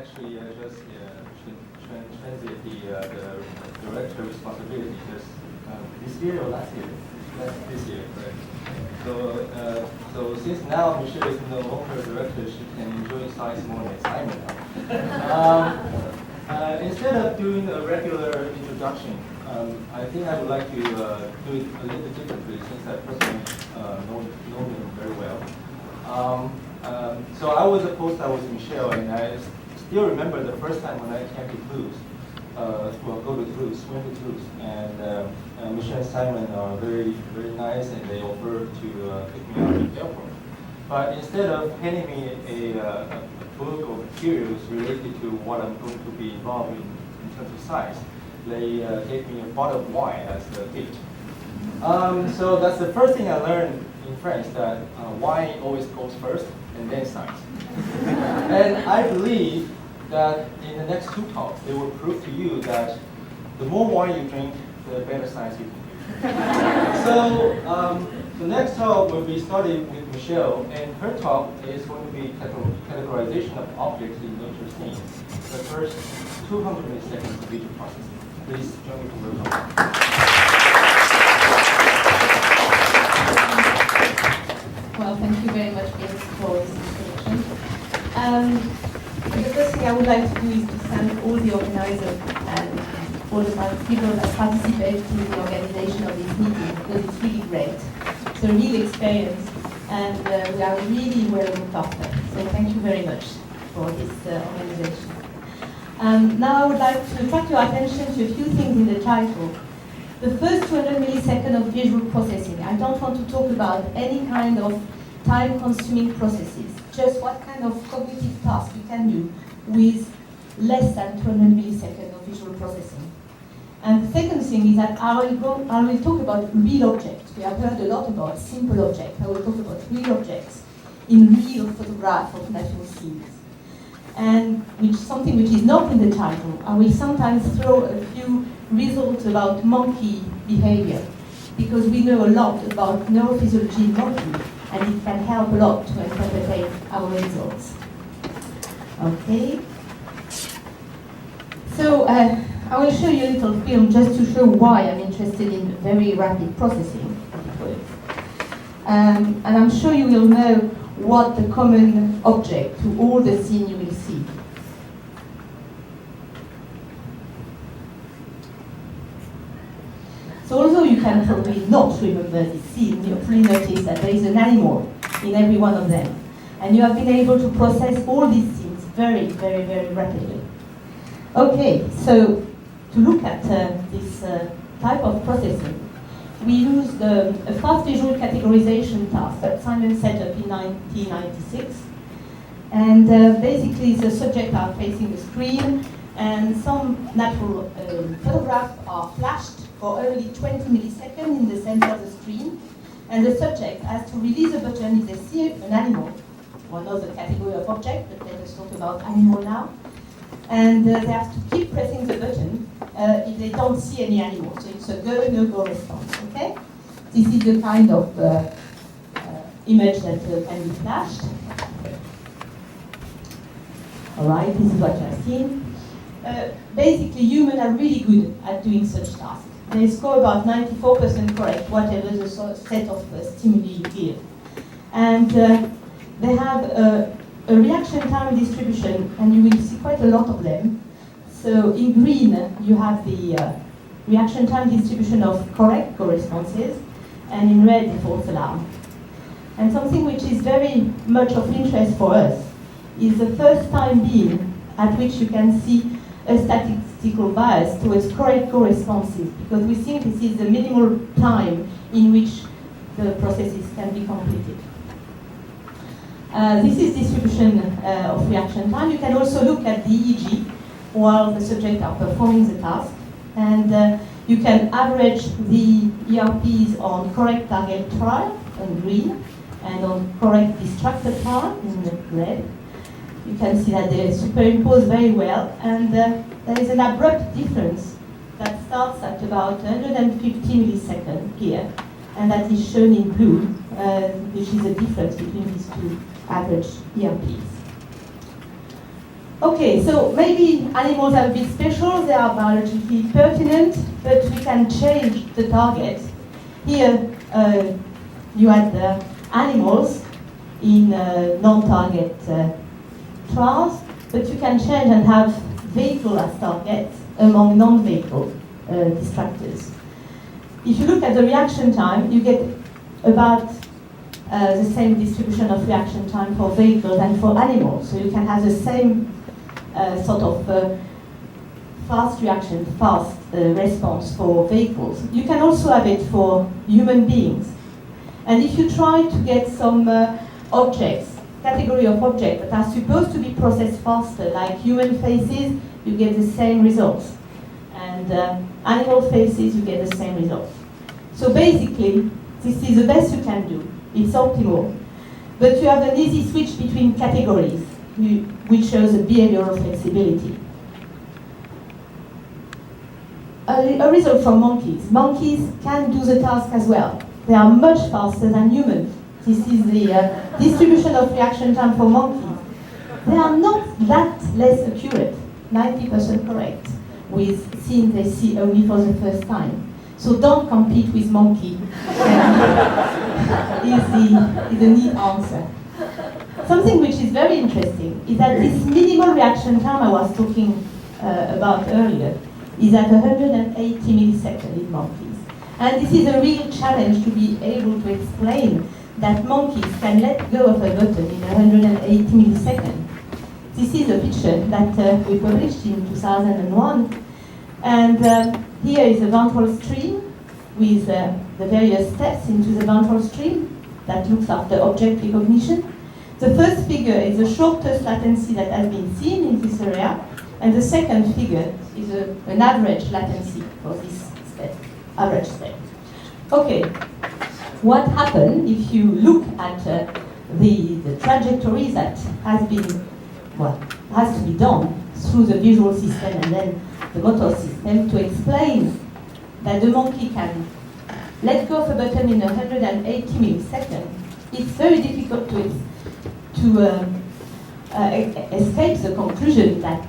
actually just transit the director responsibility just this year or last year? This year, right? So since now Michele is no longer director, she can enjoy science more than Simon now. Instead of doing a regular introduction, I think I would like to do it a little differently since I personally know him very well. So I was a postdoc with Michele, and I still remember the first time when I came to Toulouse. Go to Toulouse, went to Toulouse, and Michele and Simon are very, very nice, and they offered to pick me up at the airport. But instead of handing me a book of materials related to what I'm going to be involved in terms of science, they gave me a bottle of wine as a gift. So that's the first thing I learned in France, that wine always goes first and then science. And I believe that in the next two talks, they will prove to you that the more wine you drink, the better science you can do. So the next talk will be starting with Michele, and her talk is going to be categorization of objects in nature scenes. The first 200 milliseconds of visual processing. Please join me for the talk. Well, thank you very much, James, for this introduction. The first thing I would like to do is to thank all the organizers and all the people that participate in the organization of this meeting, because it's really great. It's a real experience, and we are really well looked after. So thank you very much for this organization. Now I would like to attract your attention to a few things in the title. The first 200 milliseconds of visual processing. I don't want to talk about any kind of time-consuming processes, just what kind of cognitive task you can do with less than 200 milliseconds of visual processing. And the second thing is that I will talk about real objects. We have heard a lot about simple objects. I will talk about real objects in real photographs of natural scenes. And something which is not in the title, I will sometimes throw a few results about monkey behavior, because we know a lot about neurophysiology in monkey, and it can help a lot to interpret our results. Okay. So I will show you a little film just to show why I'm interested in very rapid processing. And I'm sure you will know what the common object to all the scene you will see. So although you can probably not remember this scene, you probably notice that there is an animal in every one of them. And you have been able to process all these scenes very, very, very rapidly. Okay, so to look at this type of processing, we used a fast visual categorization task that Simon set up in 1996. And basically the subjects are facing the screen, and some natural photographs are flashed for only 20 milliseconds in the center of the screen. And the subject has to release a button if they see an animal, one other category of object, but let us talk about animal now. And they have to keep pressing the button if they don't see any animal. So it's a go, no-go response, okay? This is the kind of image that can be flashed. All right, this is what you have seen. Basically, humans are really good at doing such tasks. They score about 94% correct, whatever the set of stimuli you give. And they have a reaction time distribution, and you will see quite a lot of them. So in green, you have the reaction time distribution of correct co-responses, and in red, the false alarm. And something which is very much of interest for us is the first time being at which you can see a statistical bias towards correct co-responses, because we think this is the minimal time in which the processes can be completed. This is distribution of reaction time. You can also look at the EEG while the subjects are performing the task, and you can average the ERPs on correct target trial in green and on correct distracted trial in red. You can see that they superimpose very well, and there is an abrupt difference that starts at about 150 milliseconds here, and that is shown in blue, which is the difference between these two average ERPs. Okay, so maybe animals are a bit special, they are biologically pertinent, but we can change the target. Here, you had animals in non-target trials, but you can change and have vehicle as targets among non-vehicle distractors. If you look at the reaction time, you get about the same distribution of reaction time for vehicles and for animals. So you can have the same sort of fast reaction, fast response for vehicles. You can also have it for human beings. And if you try to get some objects, category of objects that are supposed to be processed faster, like human faces, you get the same results. And animal faces, you get the same results. So basically, this is the best you can do. It's optimal. But you have an easy switch between categories, which shows a behavioral flexibility. A result from monkeys. Monkeys can do the task as well. They are much faster than humans. This is the distribution of reaction time for monkeys. They are not that less accurate, 90% correct, with scenes they see only for the first time. So don't compete with monkey, is the neat answer. Something which is very interesting is that this minimal reaction time I was talking about earlier is at 180 milliseconds in monkeys. And this is a real challenge to be able to explain that monkeys can let go of a button in 180 milliseconds. This is a picture that we published in 2001. And here is a ventral stream with the various steps into the ventral stream that looks after object recognition. The first figure is the shortest latency that has been seen in this area, and the second figure is an average latency for this step, average step. Okay, what happens if you look at the trajectories that has to be done through the visual system and then the motor system to explain that the monkey can let go of a button in 180 milliseconds? It's very difficult to escape the conclusion that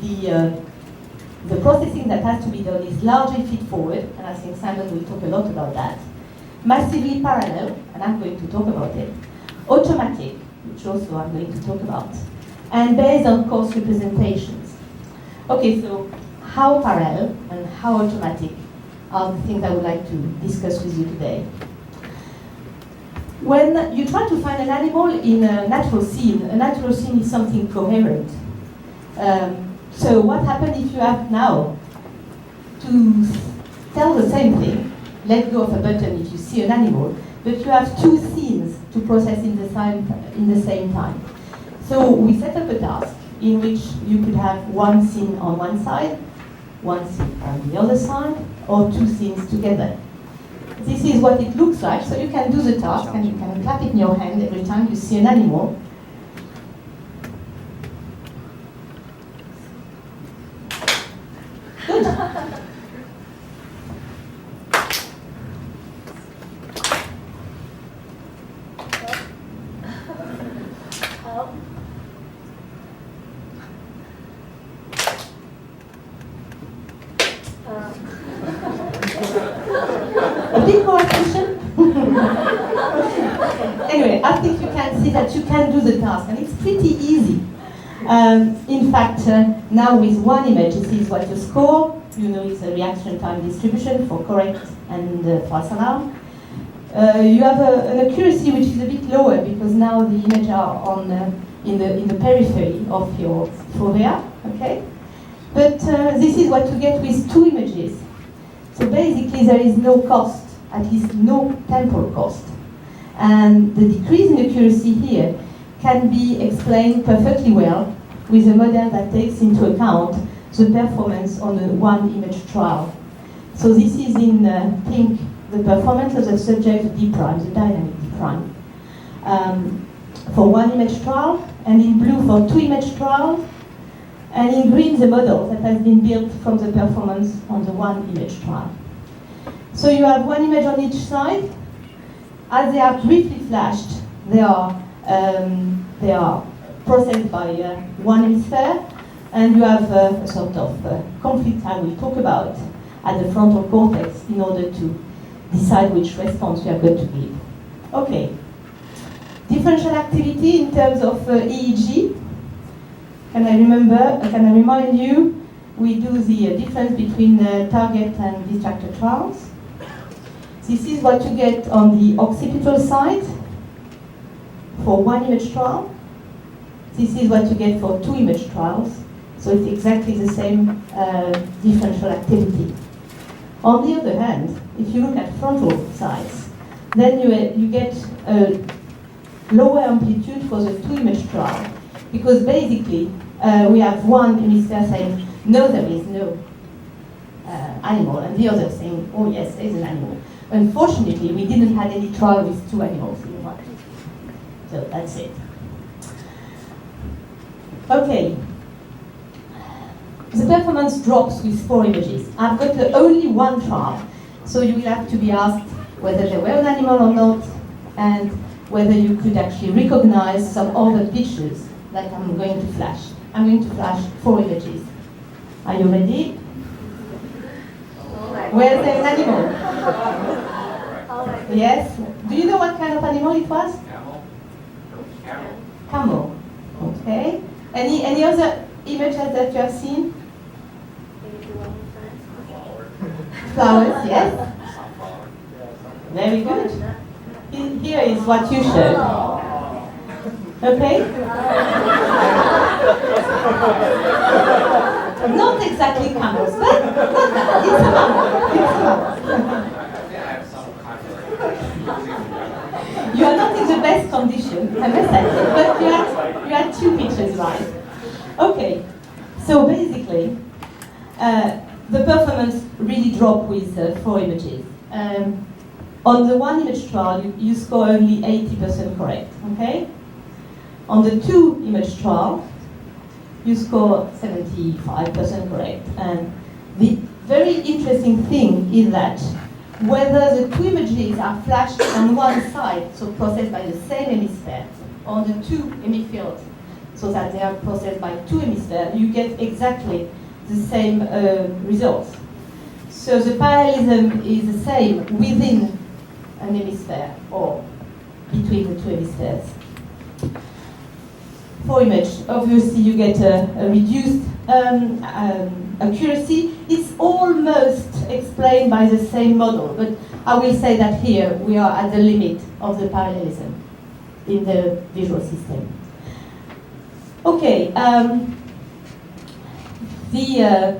the processing that has to be done is largely feed-forward, and I think Simon will talk a lot about that, massively parallel, and I'm going to talk about it, automatic, which also I'm going to talk about, and based on coarse representations. Okay, so how parallel and how automatic are the things I would like to discuss with you today. When you try to find an animal in a natural scene is something coherent. So what happens if you have now to tell the same thing, let go of a button if you see an animal, but you have two scenes to process in the same time. So we set up a task in which you could have one scene on one side, one scene on the other side, or two scenes together. This is what it looks like, so you can do the task and you can clap it in your hand every time you see an animal. Good. A bit more attention. Anyway, I think you can see that you can do the task, and it's pretty easy. In fact, now with one image, this is what you score. You know it's a reaction time distribution for correct and false alarm. You have an accuracy which is a bit lower because now the images are on in the periphery of your fovea. Okay, but this is what you get with two images. So basically, there is no cost, at least no temporal cost, and the decrease in accuracy here can be explained perfectly well with a model that takes into account the performance on a one-image trial. So this is in pink, the performance of the subject D prime, the dynamic D prime, for one-image trial, and in blue for two-image trials, and in green the model that has been built from the performance on the one-image trial. So you have one image on each side. As they are briefly flashed, they are processed by one hemisphere, and you have a sort of conflict I will talk about at the frontal cortex in order to decide which response you are going to give. Okay. Differential activity in terms of EEG. Can I remind you, we do the difference between target and distractor trials. This is what you get on the occipital side for one image trial. This is what you get for two image trials. So it's exactly the same differential activity. On the other hand, if you look at frontal sides, then you get a lower amplitude for the two image trial, because basically we have one hemisphere saying, no, there is no animal, and the other saying, oh yes, there is an animal. Unfortunately, we didn't have any trial with two animals in one. So that's it. Okay. The performance drops with 4 images. I've got only one trial, so you will have to be asked whether there were an animal or not, and whether you could actually recognize some other pictures that I'm going to flash. I'm going to flash 4 images. Are you ready? Where's the animal? Yes? Do you know what kind of animal it was? Camel. Camel. Okay. Any other images that you have seen? Flowers, yes? Very good. Here is what you showed. Okay? Not exactly camels, but not that. It's a mammal. You are not in the best condition, I must say, but you had 2 pictures right. Okay, so basically, the performance really dropped with 4 images. On the one image trial, you score only 80% correct, okay? On the 2 image trial, you score 75% correct. And the very interesting thing is that whether the 2 images are flashed on one side, so processed by the same hemisphere, or the 2 hemifields, so that they are processed by 2 hemispheres, you get exactly the same results. So the parallelism is the same within an hemisphere or between the 2 hemispheres. For image, obviously you get a reduced accuracy. It's almost explained by the same model, but I will say that here we are at the limit of the parallelism in the visual system. Okay, the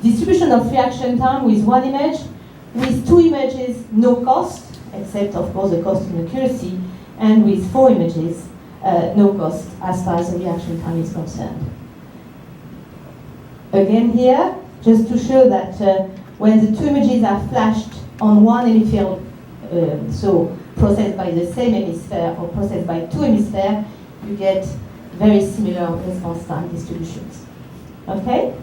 distribution of reaction time with one image, with 2 images, no cost, except of course the cost in accuracy, and with 4 images, no cost as far as the reaction time is concerned. Again here, just to show that when the 2 images are flashed on one hemisphere, so processed by the same hemisphere or processed by 2 hemispheres, you get very similar response time distributions. Okay?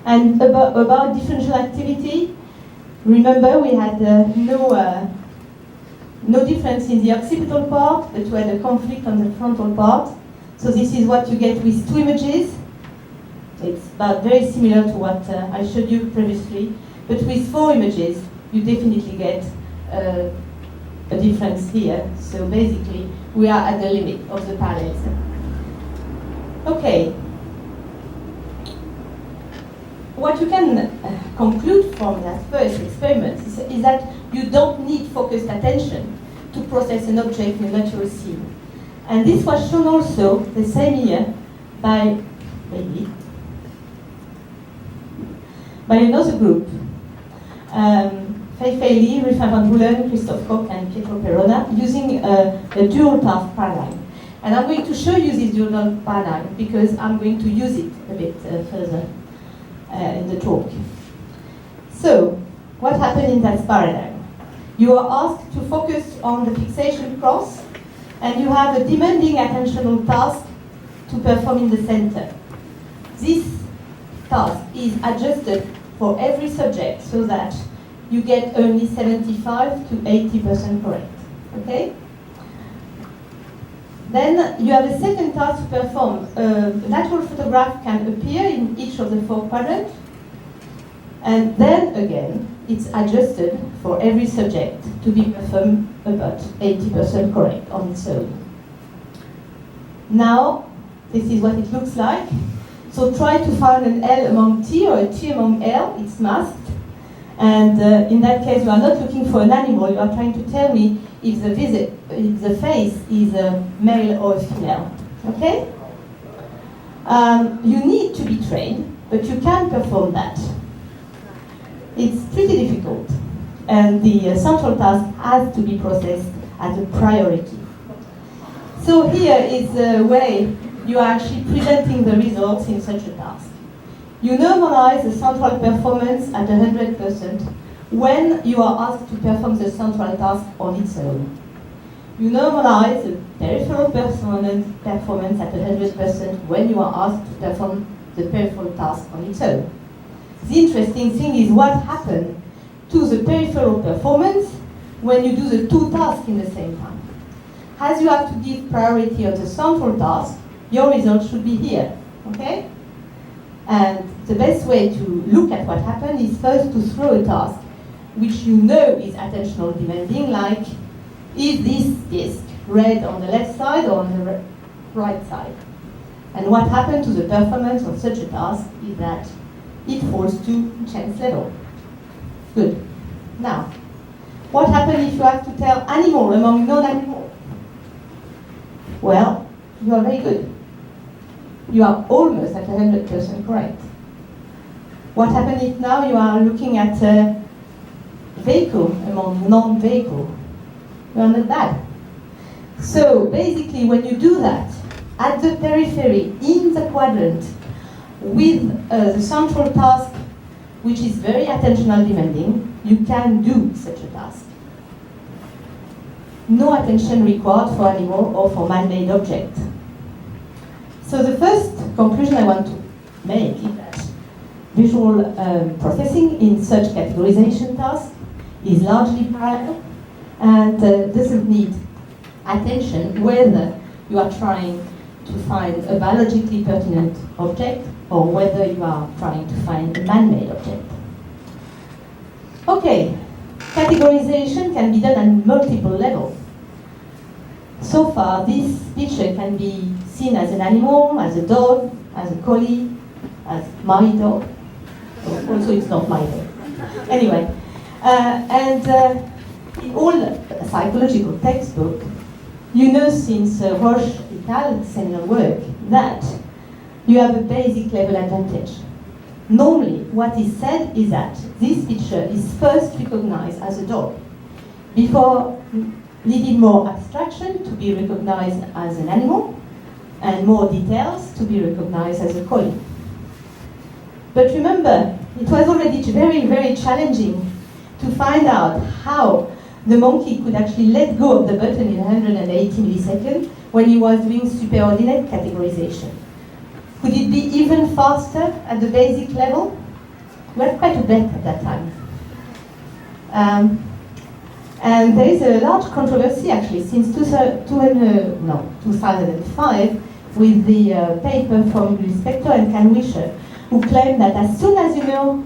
And about differential activity, remember we had no difference in the occipital part, but we had a conflict on the frontal part. So this is what you get with 2 images. It's about very similar to what I showed you previously. But with 4 images, you definitely get a difference here. So basically, we are at the limit of the parallelism. Okay. What you can conclude from that first experiment is that you don't need focused attention to process an object in a natural scene. And this was shown also the same year by another group. Fei Li, Ruffin van Hoelen, Christophe Koch, and Pietro Perona, using a dual path paradigm. And I'm going to show you this dual path paradigm because I'm going to use it a bit further in the talk. So, what happened in that paradigm? You are asked to focus on the fixation cross, and you have a demanding attentional task to perform in the center. This task is adjusted for every subject so that you get only 75 to 80% correct. Okay? Then you have a second task to perform. A natural photograph can appear in each of the 4 quadrants, and then again, it's adjusted for every subject to be performed about 80% correct on its own. Now, this is what it looks like. So try to find an L among T or a T among L, it's masked. And in that case, you are not looking for an animal, you are trying to tell me if the face is a male or a female, okay? You need to be trained, but you can perform that. It's pretty difficult, and the central task has to be processed as a priority. So here is the way you are actually presenting the results in such a task. You normalize the central performance at 100% when you are asked to perform the central task on its own. You normalize the peripheral performance at 100% when you are asked to perform the peripheral task on its own. The interesting thing is what happened to the peripheral performance when you do the 2 tasks in the same time. As you have to give priority on the central task, your result should be here, okay? And the best way to look at what happened is first to throw a task which you know is attentional demanding, like, is this disk red on the left side or on the right side? And what happened to the performance of such a task is that it falls to chance level. Good. Now, what happens if you have to tell animal among non-animal? Well, you are very good. You are almost at 100% correct. What happens if now you are looking at a vehicle among non-vehicle? You are not bad. So basically, when you do that, at the periphery, in the quadrant, with the central task, which is very attentional demanding, you can do such a task. No attention required for animal or for man-made object. So the first conclusion I want to make is that visual processing in such categorization tasks is largely parallel and doesn't need attention whether you are trying to find a biologically pertinent object or whether you are trying to find a man-made object. Okay, categorization can be done at multiple levels. So far, this picture can be seen as an animal, as a dog, as a collie, as my dog. Also, it's not my dog. Anyway, in all psychological textbooks, you know since Roche et al. Seminal work that you have a basic level advantage. Normally, what is said is that this picture is first recognized as a dog before needing more abstraction to be recognized as an animal and more details to be recognized as a collie. But remember, it was already very, very challenging to find out how the monkey could actually let go of the button in 180 milliseconds when he was doing superordinate categorization. Could it be even faster at the basic level? We had quite a bet at that time. And there is a large controversy actually since 2005 with the paper from Spector and Canwisher, who claim that as soon as you know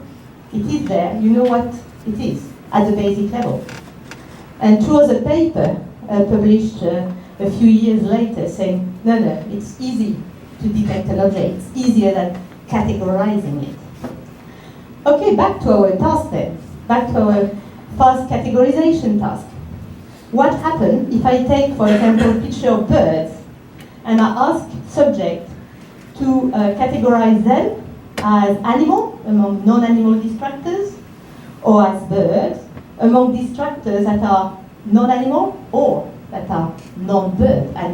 it is there, you know what it is at the basic level. And two other paper published a few years later saying, no, it's easy to detect an object. It's easier than categorizing it. Okay, back to our task then. Back to our fast categorization task. What happens if I take, for example, a picture of birds and I ask subject to categorize them as animal among non-animal distractors or as birds among distractors that are non-animal or that are non-bird animals?